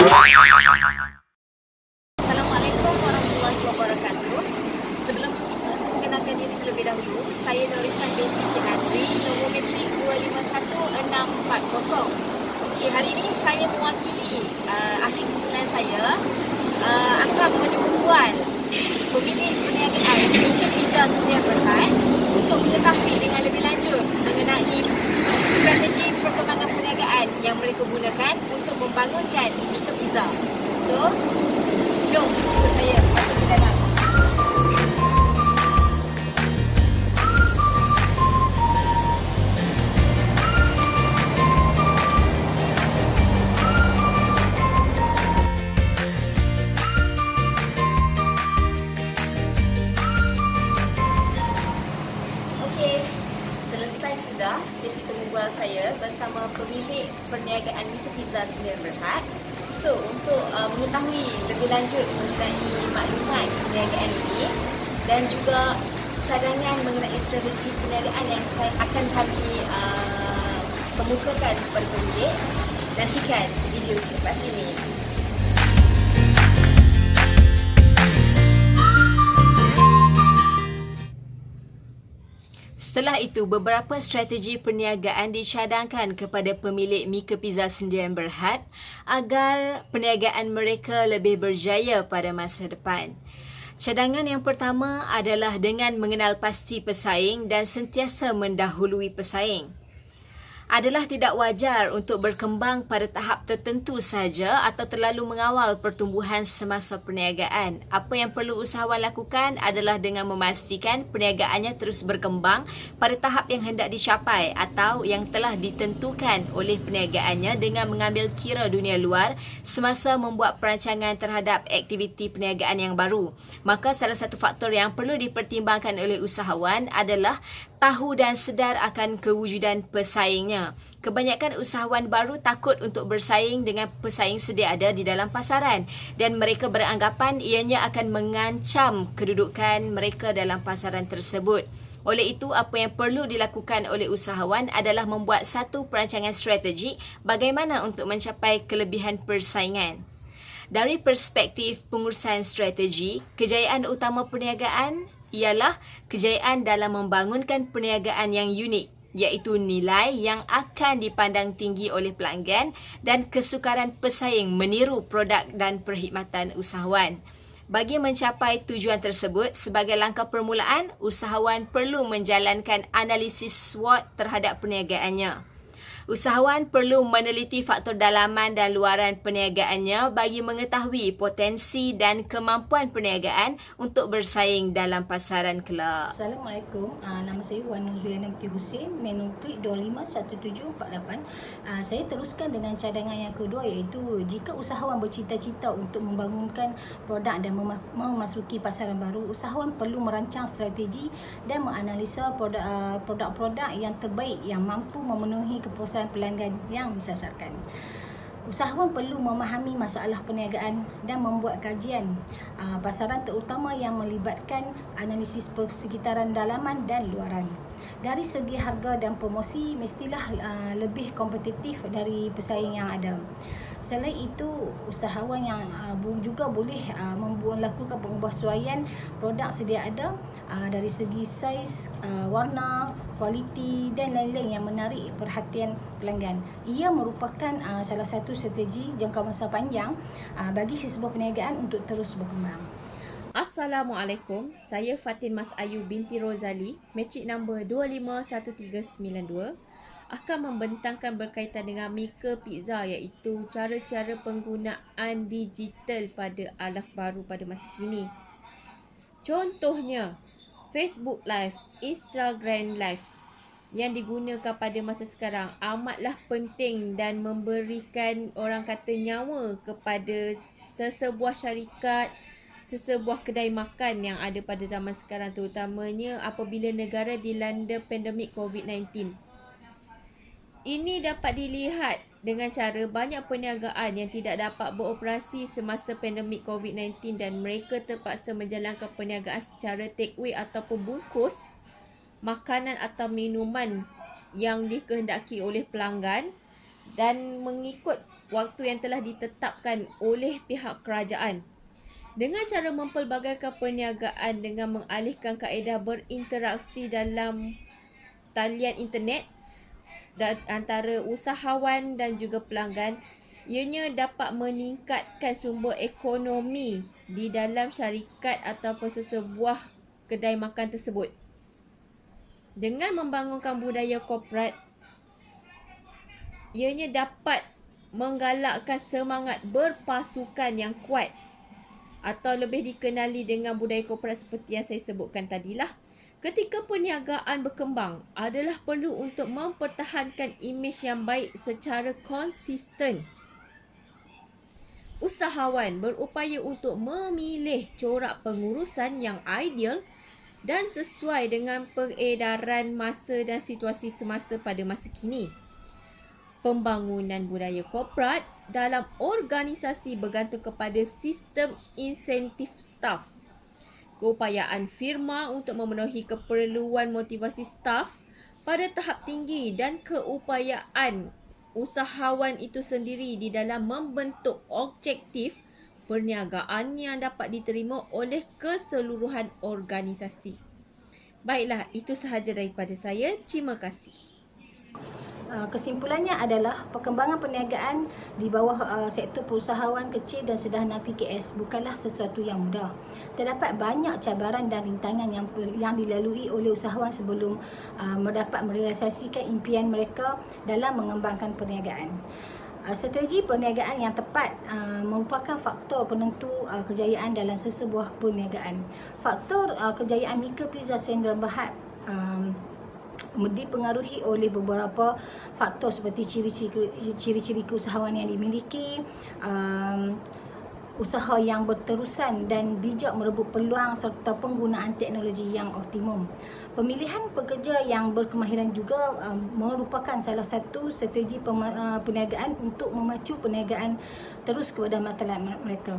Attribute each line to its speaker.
Speaker 1: Assalamualaikum warahmatullahi wabarakatuh. Sebelum itu, saya mengenalkan diri terlebih dahulu. Saya Norisan binti Syihadri, nombor metrik 251640. Okey, hari ini saya mewakili ahli kumpulan saya akan menyuruhkan pemilik perniagaan Mika Pizza Sedia Berhad untuk mengetahui dengan lebih lanjut mengenai strategi perkembangan perniagaan yang mereka gunakan untuk membangunkan Mika Pizza. So, jom ikut saya masuk ke dalam. Okey, selesai sudah sesi temu bual saya bersama pemilik perniagaan Mika Pizza Sedia Berhad. So, untuk mengetahui lebih lanjut mengenai maklumat perniagaan ini dan juga cadangan mengenai strategi perniagaan yang akan kami kemukakan kepada pemilik, nantikan video selepas ini. Setelah itu, beberapa strategi perniagaan dicadangkan kepada pemilik Mika Pizza Sedia Berhad agar perniagaan mereka lebih berjaya pada masa depan. Cadangan yang pertama adalah dengan mengenal pasti pesaing dan sentiasa mendahului pesaing. Adalah tidak wajar untuk berkembang pada tahap tertentu saja atau terlalu mengawal pertumbuhan semasa perniagaan. Apa yang perlu usahawan lakukan adalah dengan memastikan perniagaannya terus berkembang pada tahap yang hendak dicapai atau yang telah ditentukan oleh perniagaannya dengan mengambil kira dunia luar semasa membuat perancangan terhadap aktiviti perniagaan yang baru. Maka salah satu faktor yang perlu dipertimbangkan oleh usahawan adalah tahu dan sedar akan kewujudan pesaingnya. Kebanyakan usahawan baru takut untuk bersaing dengan pesaing sedia ada di dalam pasaran dan mereka beranggapan ianya akan mengancam kedudukan mereka dalam pasaran tersebut. Oleh itu, apa yang perlu dilakukan oleh usahawan adalah membuat satu perancangan strategi bagaimana untuk mencapai kelebihan persaingan. Dari perspektif pengurusan strategi, kejayaan utama perniagaan ialah kejayaan dalam membangunkan perniagaan yang unik, iaitu nilai yang akan dipandang tinggi oleh pelanggan dan kesukaran pesaing meniru produk dan perkhidmatan usahawan. Bagi mencapai tujuan tersebut, sebagai langkah permulaan, usahawan perlu menjalankan analisis SWOT terhadap perniagaannya. Usahawan perlu meneliti faktor dalaman dan luaran perniagaannya bagi mengetahui potensi dan kemampuan perniagaan untuk bersaing dalam pasaran kelak.
Speaker 2: Assalamualaikum, nama saya Wan Nurzuliana Binti Hussein, menuklik 251748. Saya teruskan dengan cadangan yang kedua, iaitu jika usahawan bercita-cita untuk membangunkan produk dan memasuki pasaran baru, usahawan perlu merancang strategi dan menganalisa produk-produk yang terbaik yang mampu memenuhi kepuasan pelanggan yang disasarkan. Usahawan perlu memahami masalah perniagaan dan membuat kajian pasaran terutama yang melibatkan analisis persekitaran dalaman dan luaran. Dari segi harga dan promosi, mestilah lebih kompetitif dari pesaing yang ada. Selain itu, usahawan yang juga boleh melakukan pengubahsuaian produk sedia ada dari segi saiz, warna, kualiti dan lain-lain yang menarik perhatian pelanggan. Ia merupakan salah satu strategi jangka masa panjang bagi sesebuah perniagaan untuk terus berkembang.
Speaker 3: Assalamualaikum, saya Fatin Mas Ayu binti Rozali, matrik nombor 251392, akan membentangkan berkaitan dengan Mika Pizza, iaitu cara-cara penggunaan digital pada alaf baru pada masa kini. Contohnya, Facebook Live, Instagram Live yang digunakan pada masa sekarang amatlah penting dan memberikan orang kata nyawa kepada sesebuah syarikat, sesebuah kedai makan yang ada pada zaman sekarang, terutamanya apabila negara dilanda pandemik COVID-19. Ini dapat dilihat dengan cara banyak perniagaan yang tidak dapat beroperasi semasa pandemik COVID-19 dan mereka terpaksa menjalankan perniagaan secara take away ataupun bungkus makanan atau minuman yang dikehendaki oleh pelanggan dan mengikut waktu yang telah ditetapkan oleh pihak kerajaan. Dengan cara mempelbagaikan perniagaan dengan mengalihkan kaedah berinteraksi dalam talian internet dan antara usahawan dan juga pelanggan, ianya dapat meningkatkan sumber ekonomi di dalam syarikat ataupun sesebuah kedai makan tersebut. Dengan membangunkan budaya korporat, ianya dapat menggalakkan semangat berpasukan yang kuat atau lebih dikenali dengan budaya korporat seperti yang saya sebutkan tadilah. Ketika perniagaan berkembang, adalah perlu untuk mempertahankan imej yang baik secara konsisten. Usahawan berupaya untuk memilih corak pengurusan yang ideal dan sesuai dengan peredaran masa dan situasi semasa pada masa kini. Pembangunan budaya korporat dalam organisasi bergantung kepada sistem insentif staf, keupayaan firma untuk memenuhi keperluan motivasi staf pada tahap tinggi dan keupayaan usahawan itu sendiri di dalam membentuk objektif perniagaan yang dapat diterima oleh keseluruhan organisasi. Baiklah, itu sahaja daripada saya. Terima kasih.
Speaker 2: Kesimpulannya adalah perkembangan perniagaan di bawah sektor perusahaan kecil dan sederhana PKS bukanlah sesuatu yang mudah. Terdapat banyak cabaran dan rintangan yang dilalui oleh usahawan sebelum mendapat merealisasikan impian mereka dalam mengembangkan perniagaan. Strategi perniagaan yang tepat merupakan faktor penentu kejayaan dalam sesebuah perniagaan. Faktor kejayaan Mika Pizza Sdn Bhd dipengaruhi oleh beberapa faktor seperti ciri-ciri keusahawan yang dimiliki, usaha yang berterusan dan bijak merebut peluang serta penggunaan teknologi yang optimum. Pemilihan pekerja yang berkemahiran juga merupakan salah satu strategi perniagaan untuk memacu perniagaan terus kepada matlamat mereka.